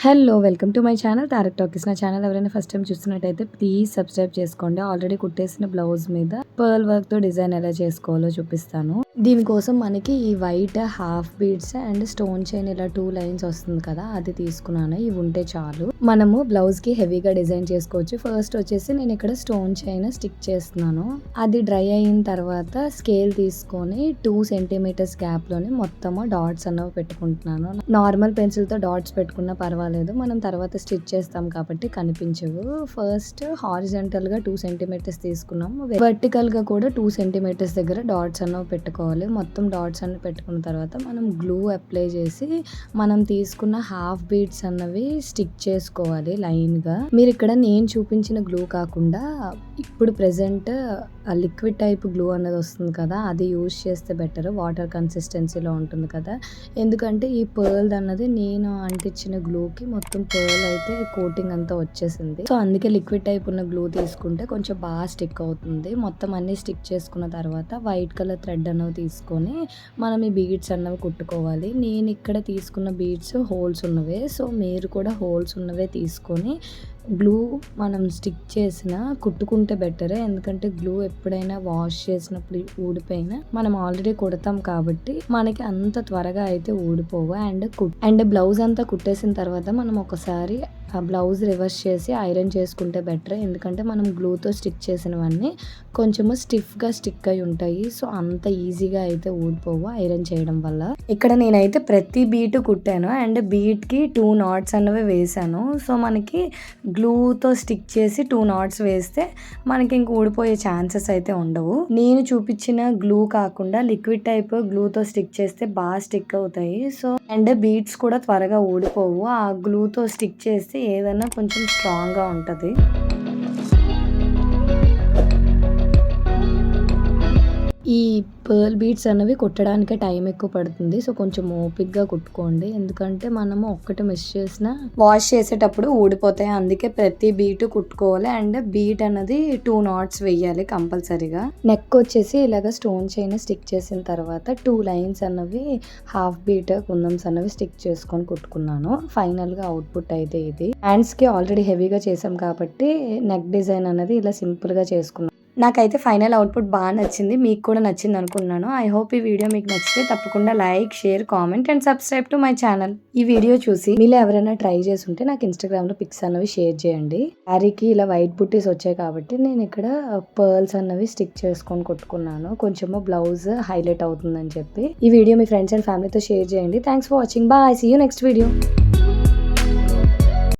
Hello welcome to my channel Tarak talkies. నా channel ఎవరైనా first time చూస్తున్నట్టయితే ప్లీజ్ సబ్స్క్రైబ్ చేసుకోండి. ఆల్రెడీ కుట్టేసిన బ్లౌజ్ మీద పర్ల్ వర్క్ తో డిజైన్ ఎలా చేసుకోవాలో చూపిస్తాను. దీనికోసం మనకి ఈ white half beads and stone chain ఇలా 2 లైన్స్ వస్తుంది కదా, అది తీసుకున్నాను. ఇవి ఉంటే చాలు, మనము బ్లౌజ్ కి హెవీగా డిజైన్ చేసుకోవచ్చు. ఫస్ట్ వచ్చేసి నేను ఇక్కడ స్టోన్ చైన్ స్టిక్ చేస్తున్నాను. అది డ్రై అయిన తర్వాత స్కేల్ తీసుకొని 2 సెంటీమీటర్స్ గ్యాప్ లోనే మొత్తము డాట్స్ అన్నవి పెట్టుకుంటున్నాను. నార్మల్ పెన్సిల్ తో డాట్స్ పెట్టుకున్నా పర్వాలేదు, మనం తర్వాత స్టిచ్ చేస్తాం కాబట్టి కనిపించవు. ఫస్ట్ హారిజంటల్ గా 2 సెంటీమీటర్స్ తీసుకున్నాము. వర్టికల్ గా కూడా 2 సెంటీమీటర్స్ దగ్గర డాట్స్ అన్నవి పెట్టుకోవాలి. మొత్తం డాట్స్ అన్ని పెట్టుకున్న తర్వాత మనం గ్లూ అప్లై చేసి మనం తీసుకున్న హాఫ్ బీడ్స్ అన్నవి స్టిక్ చేసుకోవాలి లైన్ గా. మీరు ఇక్కడ నేను చూపించిన గ్లూ కాకుండా ఇప్పుడు ప్రెసెంట్ లిక్విడ్ టైప్ గ్లూ అన్నది వస్తుంది కదా, అది యూజ్ చేస్తే బెటర్. వాటర్ కన్సిస్టెన్సీలో ఉంటుంది కదా, ఎందుకంటే ఈ పర్ల్ అన్నది నేను అంటించిన గ్లూకి మొత్తం పర్ల్ అయితే కోటింగ్ అంతా వచ్చేసింది. సో అందుకే లిక్విడ్ టైప్ ఉన్న గ్లూ తీసుకుంటే కొంచెం బాగా స్టిక్ అవుతుంది. మొత్తం అన్ని స్టిక్ చేసుకున్న తర్వాత వైట్ కలర్ థ్రెడ్ అన్నవి తీసుకొని మనం ఈ బీడ్స్ అన్నవి కుట్టుకోవాలి. నేను ఇక్కడ తీసుకున్న బీడ్స్ హోల్స్ ఉన్నవే, సో మీరు కూడా హోల్స్ ఉన్నవే తీసుకొని గ్లూ మనం స్టిక్ చేసిన కుట్టుకుంటే బెటరే. ఎందుకంటే గ్లూ ఎప్పుడైనా వాష్ చేసినప్పుడు ఊడిపోయినా మనం ఆల్రెడీ కుడతాం కాబట్టి మనకి అంత త్వరగా అయితే ఊడిపోవు. అండ్ బ్లౌజ్ అంతా కుట్టేసిన తర్వాత మనం ఒకసారి ఆ బ్లౌజ్ రివర్స్ చేసి ఐరన్ చేసుకుంటే బెటర్. ఎందుకంటే మనం గ్లూతో స్టిక్ చేసినవన్నీ కొంచెము స్టిఫ్గా స్టిక్ అయి ఉంటాయి, సో అంత ఈజీగా అయితే ఊడిపోవు ఐరన్ చేయడం వల్ల. ఇక్కడ నేనైతే ప్రతి బీట్ కుట్టాను అండ్ బీట్కి 2 నాట్స్ అన్నవి వేసాను. సో మనకి గ్లూతో స్టిక్ చేసి 2 నాట్స్ వేస్తే మనకి ఇంక ఊడిపోయే ఛాన్సెస్ అయితే ఉండవు. నేను చూపించిన గ్లూ కాకుండా లిక్విడ్ టైప్ గ్లూతో స్టిక్ చేస్తే బాగా స్టిక్ అవుతాయి. సో అండ్ బీడ్స్ కూడా త్వరగా ఊడిపోవు. ఆ గ్లూతో స్టిక్ చేస్తే ఏదైనా కొంచెం స్ట్రాంగ్గా ఉంటుంది. ఈ పర్ల్ బీడ్స్ అనేవి కుట్టడానికి టైం ఎక్కువ పడుతుంది, సో కొంచెం ఓపిక్గా కుట్టుకోండి. ఎందుకంటే మనము ఒక్కటి మిస్ చేసినా వాష్ చేసేటప్పుడు ఊడిపోతాయి. అందుకే ప్రతి బీట్ కుట్టుకోవాలి. అండ్ బీట్ అనేది 2 నాట్స్ వేయాలి కంపల్సరీగా. నెక్ వచ్చేసి ఇలాగ స్టోన్ చైన్ స్టిక్ చేసిన తర్వాత 2 లైన్స్ అన్నవి హాఫ్ బీట్ కుందమ్స్ అన్నవి స్టిక్ చేసుకొని కుట్టుకున్నాను. ఫైనల్ గా అవుట్పుట్ అయితే ఇది. హ్యాండ్స్ కి ఆల్రెడీ హెవీగా చేసాం కాబట్టి నెక్ డిజైన్ అనేది ఇలా సింపుల్ గా చేసుకున్నాను. నాకైతే ఫైనల్ అవుట్పుట్ బాగా నచ్చింది, మీకు కూడా నచ్చింది అనుకున్నాను. ఐ హోప్ ఈ వీడియో మీకు నచ్చితే తప్పకుండా like, share, comment and subscribe to my channel. ఈ వీడియో చూసి మీరు ఎవరైనా ట్రై చేసి ఉంటే నాకు ఇన్స్టాగ్రామ్ లో పిక్స్ అన్నవి షేర్ చేయండి. శారీకి ఇలా వైట్ బుట్టీస్ వచ్చాయి కాబట్టి నేను ఇక్కడ పర్ల్స్ అన్నవి స్టిక్ చేసుకొని కొట్టుకున్నాను. కొంచెము బ్లౌజ్ హైలైట్ అవుతుందని చెప్పి. ఈ వీడియో మీ ఫ్రెండ్స్ అండ్ ఫ్యామిలీతో షేర్ చేయండి. Thanks for watching. Bye, see you next video.